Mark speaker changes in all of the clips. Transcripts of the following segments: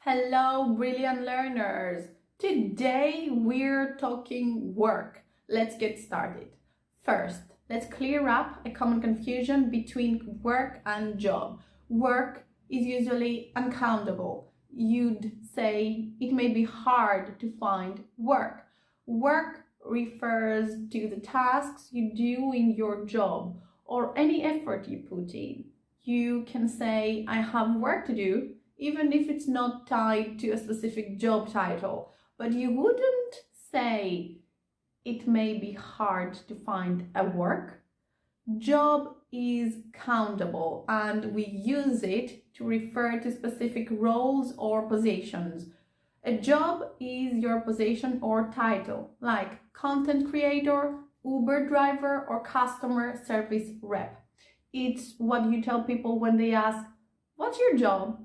Speaker 1: Hello, brilliant learners! Today we're talking work. Let's get started. First, let's clear up a common confusion between work and job. Work is usually uncountable. You'd say it may be hard to find work. Work refers to the tasks you do in your job or any effort you put in. You can say, I have work to do, even if it's not tied to a specific job title. But you wouldn't say it may be hard to find a work. Job is countable and we use it to refer to specific roles or positions. A job is your position or title, like content creator, Uber driver, or customer service rep. It's what you tell people when they ask, "What's your job?"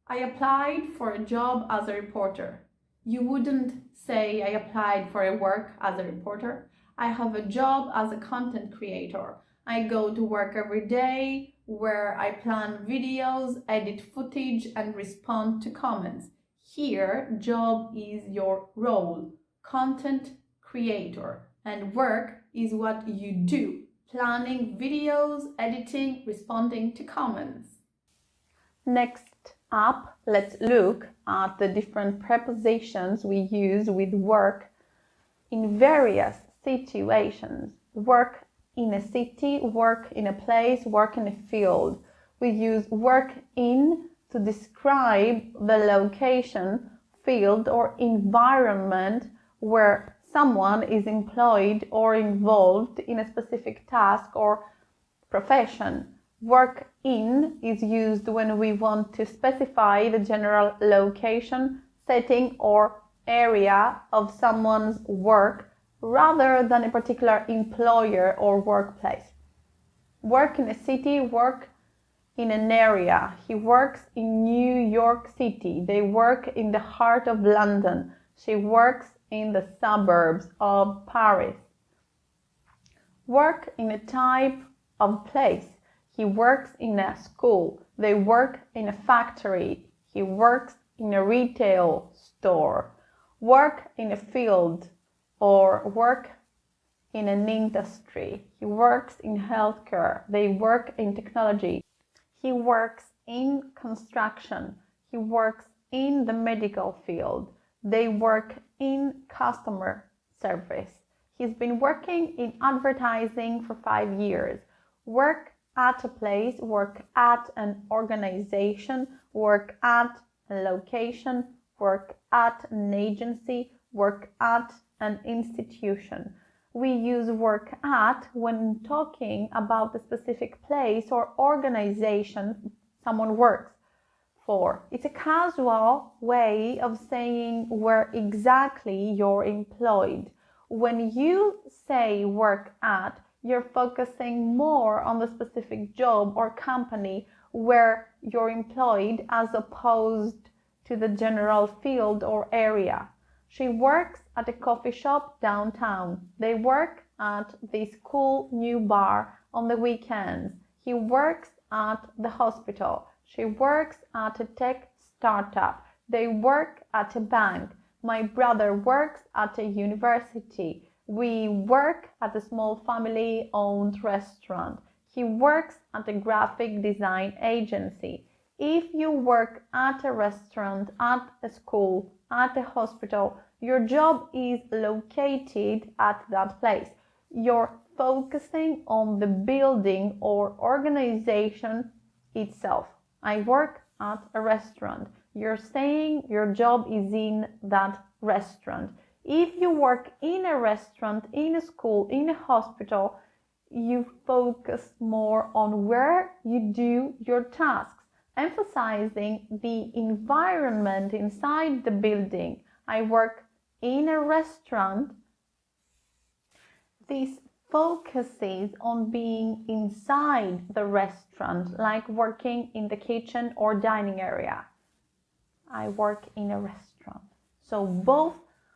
Speaker 1: I applied for a job as a reporter. You wouldn't say I applied for a work as a reporter. I have a job as a content creator. I go to work every day where I plan videos, edit footage, and respond to comments. Here, job is your role, content creator, and work is what you do, planning videos, editing, responding to comments. Next up, let's look at the different prepositions we use with work in various situations. Work in a city, work in a place, work in a field. We use work in to describe the location, field, or environment where someone is employed or involved in a specific task or profession. Work in is used when we want to specify the general location, setting, or area of someone's work rather than a particular employer or workplace. Work in a city, work in an area. He works in New York City. They work in the heart of London. She works in the suburbs of Paris. Work in a type of place. He works in a school. They work in a factory. He works in a retail store. Work in a field or work in an industry. He works in healthcare. They work in technology. He works in construction. He works in the medical field. They work in customer service. He's been working in advertising for 5 years. Work at a place, work at an organization, work at a location, work at an agency, work at an institution. We use work at when talking about the specific place or organization someone works for. It's a casual way of saying where exactly you're employed. When you say work at, you're focusing more on the specific job or company where you're employed as opposed to the general field or area. She works at a coffee shop downtown. They work at this cool new bar on the weekends. He works at the hospital. She works at a tech startup. They work at a bank. My brother works at a university. We work at a small family-owned restaurant. He works at a graphic design agency. If you work at a restaurant, at a school, at a hospital, your job is located at that place. You're focusing on the building or organization itself. I work at a restaurant. You're saying your job is in that restaurant. If you work in a restaurant, in a school, in a hospital, you focus more on where you do your tasks, emphasizing the environment inside the building. I work in a restaurant. This focuses on being inside the restaurant, like working in the kitchen or dining area. I work in a restaurant. So both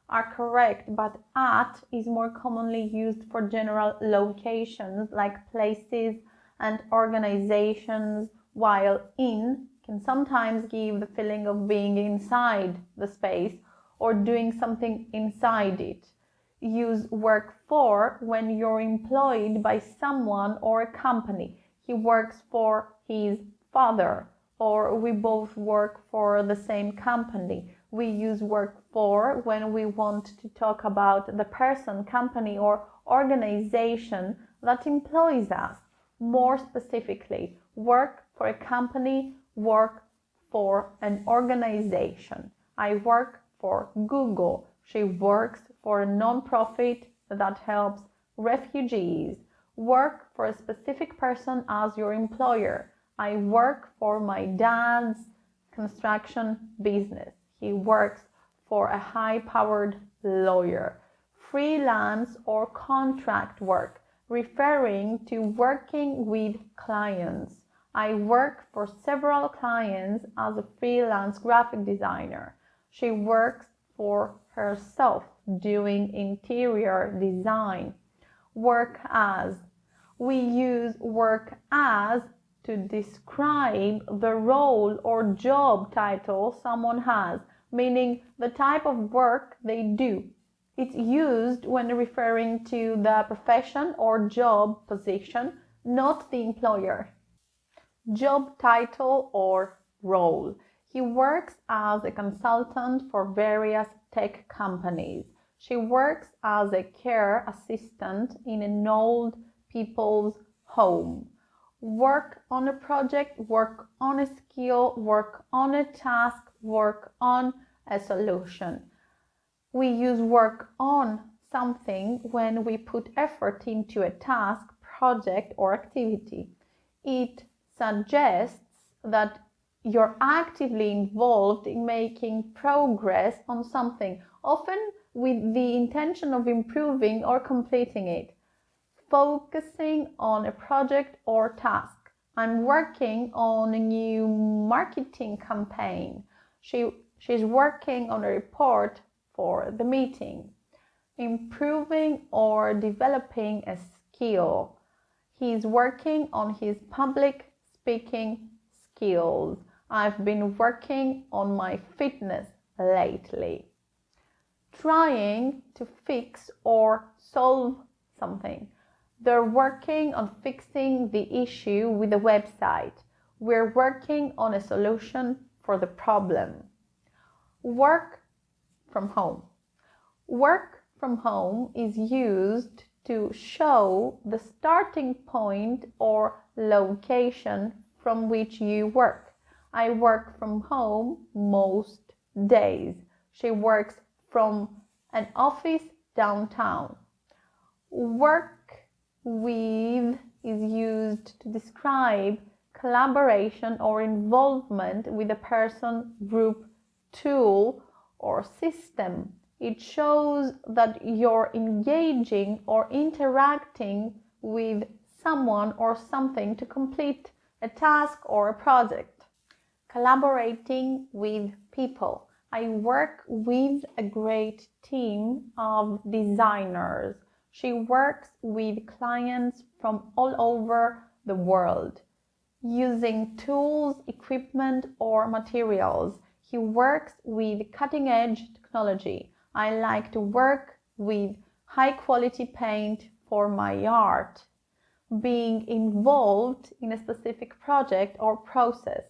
Speaker 1: are correct, but at is more commonly used for general locations like places and organizations, while in can sometimes give the feeling of being inside the space or doing something inside it. Use work for when you're employed by someone or a company. He works for his father, or we both work for the same company. We use work for when we want to talk about the person, company, or organization that employs us. More specifically, work for a company, work for an organization. I work for Google. She works for a non-profit that helps refugees. Work for a specific person as your employer. I work for my dad's construction business. He works for a high-powered lawyer. Freelance or contract work, referring to working with clients. I work for several clients as a freelance graphic designer. She works for herself doing interior design. Work as. We use work as to describe the role or job title someone has, meaning the type of work they do. It's used when referring to the profession or job position, not the employer. Job title or role. He works as a consultant for various tech companies. She works as a care assistant in an old people's home. Work on a project, work on a skill, work on a task, work on a solution. We use work on something when we put effort into a task, project, or activity. It suggests that you're actively involved in making progress on something, often with the intention of improving or completing it. Focusing on a project or task. I'm working on a new marketing campaign. She's working on a report for the meeting. Improving or developing a skill. He's working on his public speaking skills. I've been working on my fitness lately. Trying to fix or solve something. They're working on fixing the issue with the website. We're working on a solution for the problem. Work from home. Work from home is used to show the starting point or location from which you work. I work from home most days. She works from an office downtown. Work with is used to describe collaboration or involvement with a person, group, tool, or system. It shows that you're engaging or interacting with someone or something to complete a task or a project. Collaborating with people. I work with a great team of designers. She works with clients from all over the world, using tools, equipment, or materials. He works with cutting-edge technology. I like to work with high-quality paint for my art. Being involved in a specific project or process.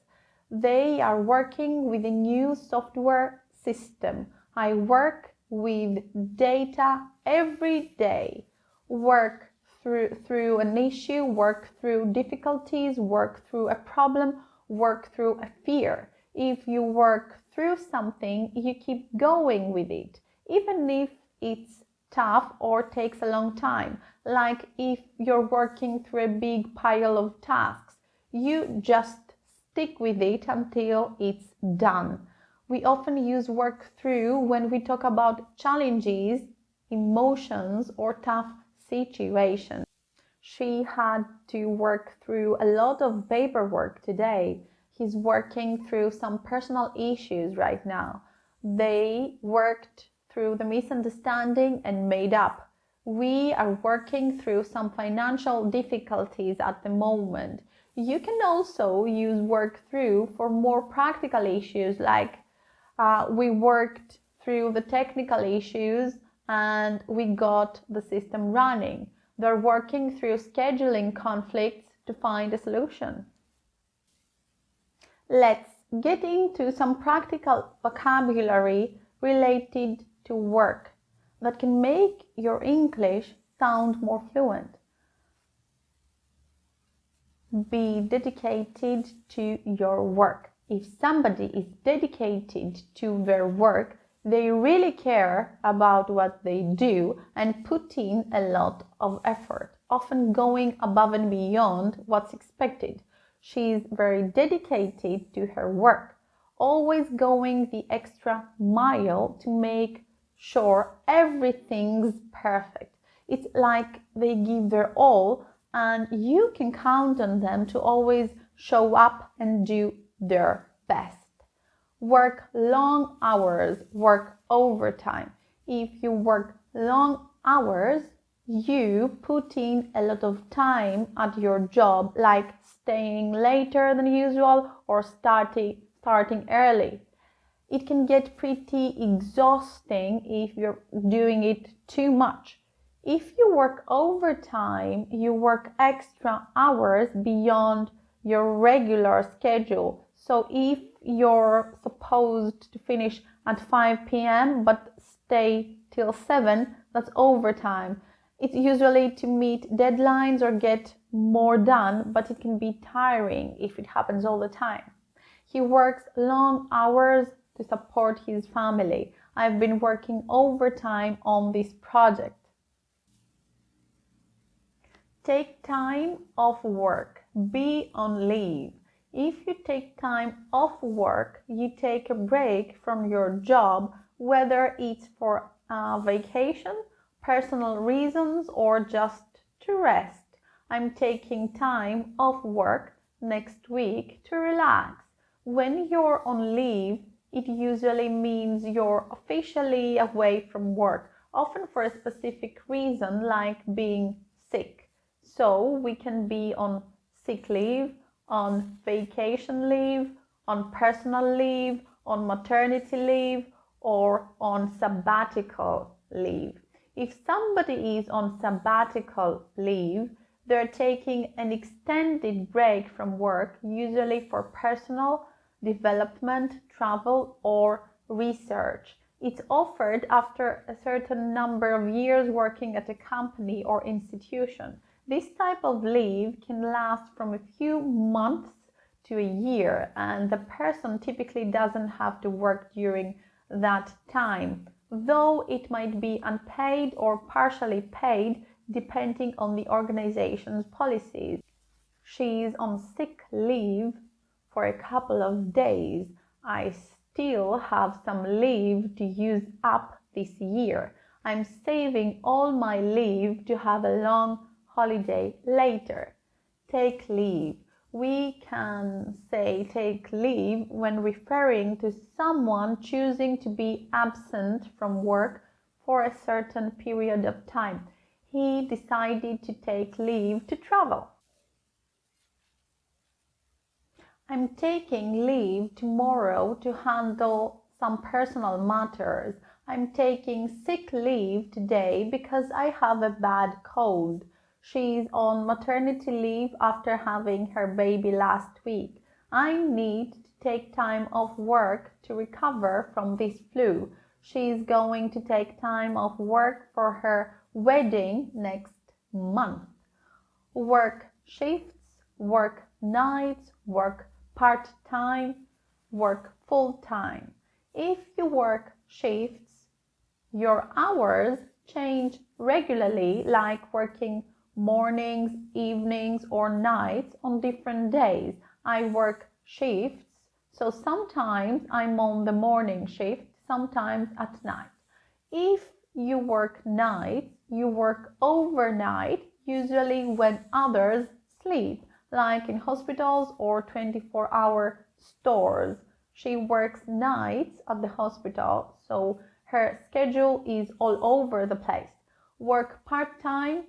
Speaker 1: They are working with a new software system. I work with data every day. Work through an issue, work through difficulties, work through a problem, work through a fear. If you work through something, you keep going with it, even if it's tough or takes a long time. Like if you're working through a big pile of tasks, you just stick with it until it's done. We often use work through when we talk about challenges, emotions, or tough situations. She had to work through a lot of paperwork today. He's working through some personal issues right now. They worked through the misunderstanding and made up. We are working through some financial difficulties at the moment. You can also use work through for more practical issues like we worked through the technical issues and we got the system running. They're working through scheduling conflicts to find a solution. Let's get into some practical vocabulary related to work that can make your English sound more fluent. Be dedicated to your work. If somebody is dedicated to their work, they really care about what they do and put in a lot of effort, often going above and beyond what's expected. She's very dedicated to her work, always going the extra mile to make sure everything's perfect. It's like they give their all, and you can count on them to always show up and do their best. Work long hours, work overtime. If you work long hours, you put in a lot of time at your job, like staying later than usual or starting early. It can get pretty exhausting if you're doing it too much. If you work overtime, you work extra hours beyond your regular schedule. So if you're supposed to finish at 5 p.m. but stay till 7, that's overtime. It's usually to meet deadlines or get more done, but it can be tiring if it happens all the time. He works long hours to support his family. I've been working overtime on this project. Take time off work. Be on leave. If you take time off work, you take a break from your job, whether it's for a vacation, personal reasons, or just to rest. I'm taking time off work next week to relax. When you're on leave, it usually means you're officially away from work, often for a specific reason like being sick. So we can be on sick leave, on vacation leave, on personal leave, on maternity leave, or on sabbatical leave. If somebody is on sabbatical leave, they're taking an extended break from work, usually for personal development, travel, or research. It's offered after a certain number of years working at a company or institution. This type of leave can last from a few months to a year, and the person typically doesn't have to work during that time, though it might be unpaid or partially paid depending on the organization's policies. She's on sick leave for a couple of days. I still have some leave to use up this year. I'm saving all my leave to have a long holiday later. Take leave. We can say take leave when referring to someone choosing to be absent from work for a certain period of time. He decided to take leave to travel. I'm taking leave tomorrow to handle some personal matters. I'm taking sick leave today because I have a bad cold. She's on maternity leave after having her baby last week. I need to take time off work to recover from this flu. She's going to take time off work for her wedding next month. Work shifts, work nights, work part-time, work full-time. If you work shifts, your hours change regularly, like working mornings, evenings, or nights on different days. I work shifts, so sometimes I'm on the morning shift, sometimes at night. If you work nights, you work overnight, usually when others sleep, like in hospitals or 24-hour stores. She works nights at the hospital, so her schedule is all over the place. Work part-time.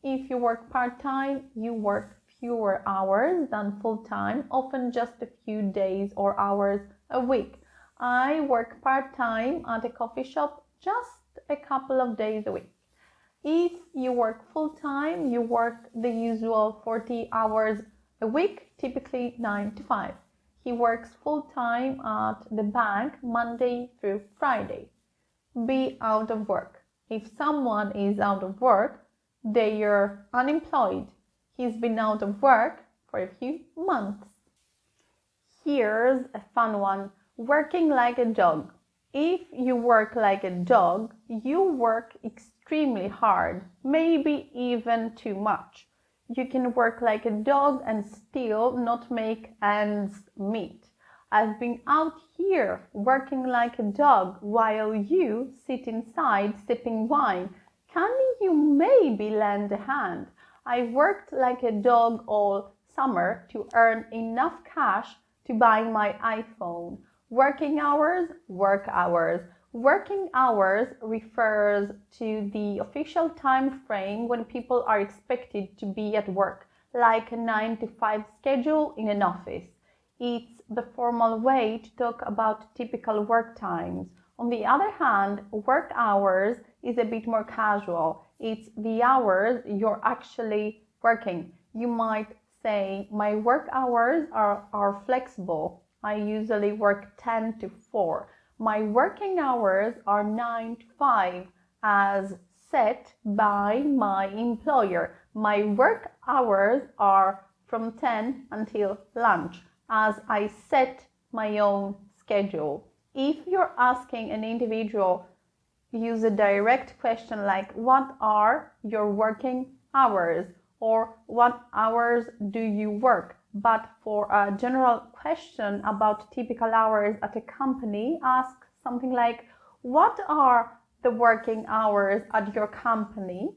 Speaker 1: If you work part-time, you work fewer hours than full-time, often just a few days or hours a week. I work part-time at a coffee shop just a couple of days a week. If you work full-time, you work the usual 40 hours a week, typically 9 to 5. He works full-time at the bank Monday through Friday. Be out of work. If someone is out of work, they are unemployed. He's been out of work for a few months. Here's a fun one. Working like a dog. If you work like a dog, you work extremely hard, maybe even too much. You can work like a dog and still not make ends meet. I've been out here working like a dog while you sit inside sipping wine. Can you maybe lend a hand? I worked like a dog all summer to earn enough cash to buy my iPhone. Working hours, work hours. Working hours refers to the official time frame when people are expected to be at work, like a 9 to 5 schedule in an office. It's the formal way to talk about typical work times. On the other hand, work hours is a bit more casual. It's the hours you're actually working. You might say, my work hours are flexible. I usually work 10 to 4. My working hours are 9 to 5 as set by my employer. My work hours are from 10 until lunch as I set my own schedule. If you're asking an individual, use a direct question like, what are your working hours? Or what hours do you work? But for a general question about typical hours at a company, ask something like, what are the working hours at your company?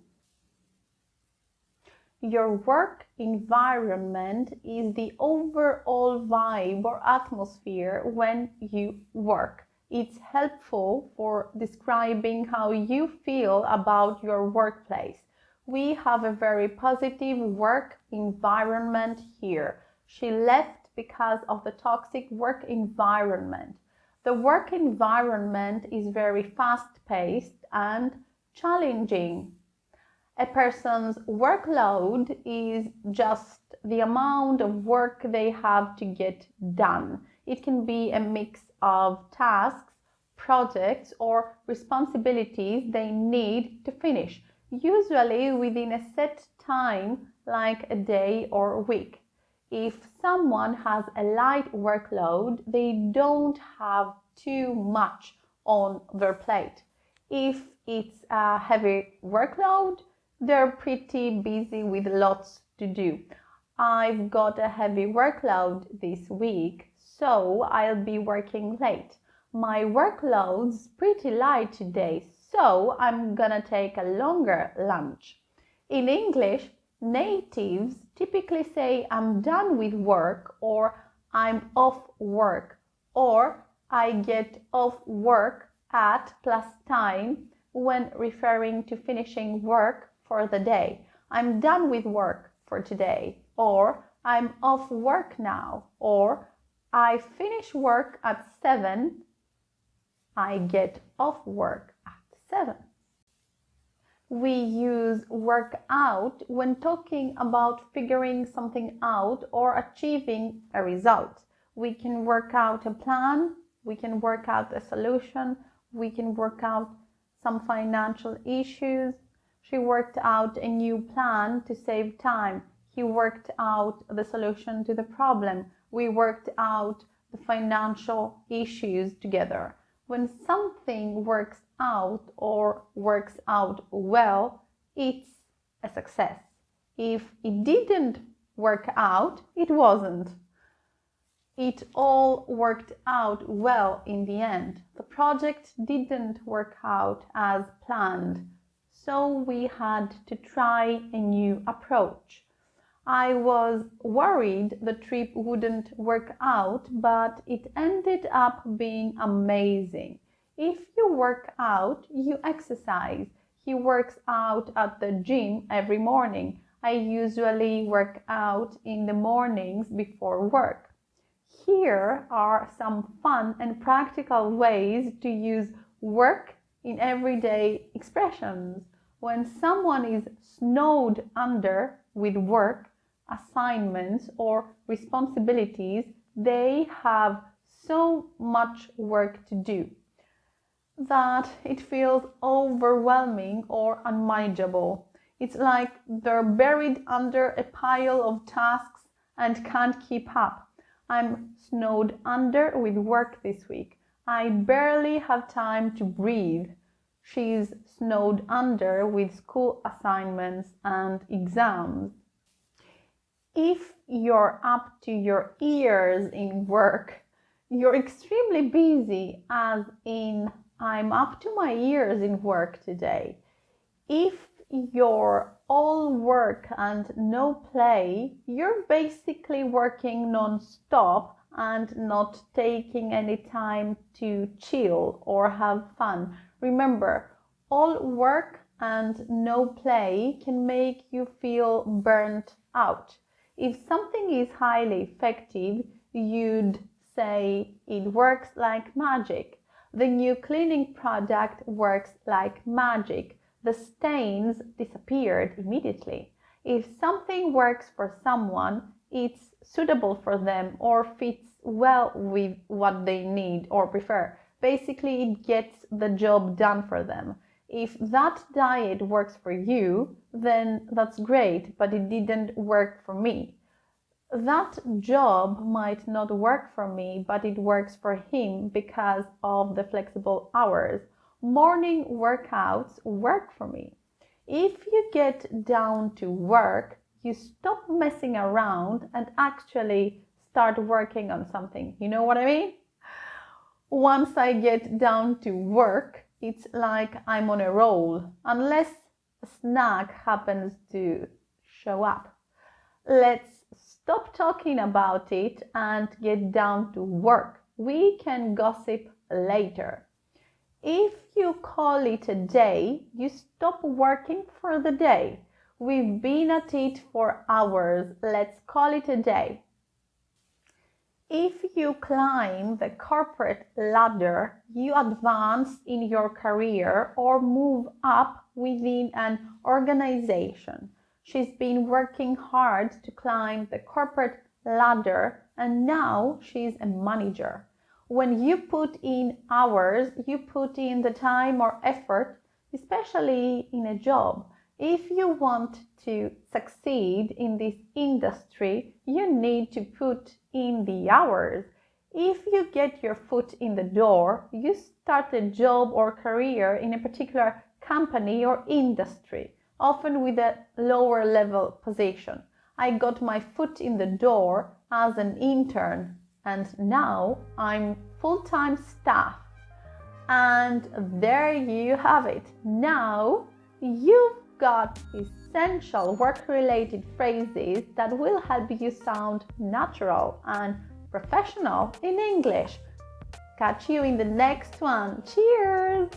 Speaker 1: Your work environment is the overall vibe or atmosphere when you work. It's helpful for describing how you feel about your workplace. We have a very positive work environment here. She left because of the toxic work environment. The work environment is very fast-paced and challenging. A person's workload is just the amount of work they have to get done. It can be a mix of tasks, projects, or responsibilities they need to finish, usually within a set time like a day or a week. If someone has a light workload, they don't have too much on their plate. If it's a heavy workload, they're pretty busy with lots to do. I've got a heavy workload this week, so I'll be working late. My workload's pretty light today, so I'm gonna take a longer lunch. In English, natives typically say I'm done with work or I'm off work or I get off work at plus time when referring to finishing work for the day. I'm done with work for today or I'm off work now or I finish work at 7. I get off work at 7. We use work out when talking about figuring something out or achieving a result. We can work out a plan, we can work out a solution, we can work out some financial issues. She worked out a new plan to save time. He worked out the solution to the problem. We worked out the financial issues together. When something works out or works out well, it's a success. If it didn't work out, it wasn't. It all worked out well in the end. The project didn't work out as planned, so we had to try a new approach. I was worried the trip wouldn't work out, but it ended up being amazing. If you work out, you exercise. He works out at the gym every morning. I usually work out in the mornings before work. Here are some fun and practical ways to use work in everyday expressions. When someone is snowed under with work, assignments, or responsibilities, they have so much work to do that it feels overwhelming or unmanageable. It's like they're buried under a pile of tasks and can't keep up. I'm snowed under with work this week. I barely have time to breathe. She's snowed under with school assignments and exams. If you're up to your ears in work, you're extremely busy, as in I'm up to my ears in work today. If you're all work and no play, you're basically working non-stop and not taking any time to chill or have fun. Remember, all work and no play can make you feel burnt out. If something is highly effective, you'd say it works like magic. The new cleaning product works like magic. The stains disappeared immediately. If something works for someone, it's suitable for them or fits well with what they need or prefer. Basically, it gets the job done for them. If that diet works for you, then that's great, but it didn't work for me. That job might not work for me, but it works for him because of the flexible hours. Morning workouts work for me. If you get down to work, you stop messing around and actually start working on something. You know what I mean? Once I get down to work, it's like I'm on a roll, unless a snack happens to show up. Let's stop talking about it and get down to work. We can gossip later. If you call it a day, you stop working for the day. We've been at it for hours. Let's call it a day. If you climb the corporate ladder, you advance in your career or move up within an organization. She's been working hard to climb the corporate ladder and now she's a manager. When you put in hours, you put in the time or effort, especially in a job. If you want to succeed in this industry, you need to put in the hours. If you get your foot in the door, you start a job or career in a particular company or industry, often with a lower level position. I got my foot in the door as an intern and now I'm full-time staff. And there you have it. Now you've got essential work-related phrases that will help you sound natural and professional in English. Catch you in the next one. Cheers!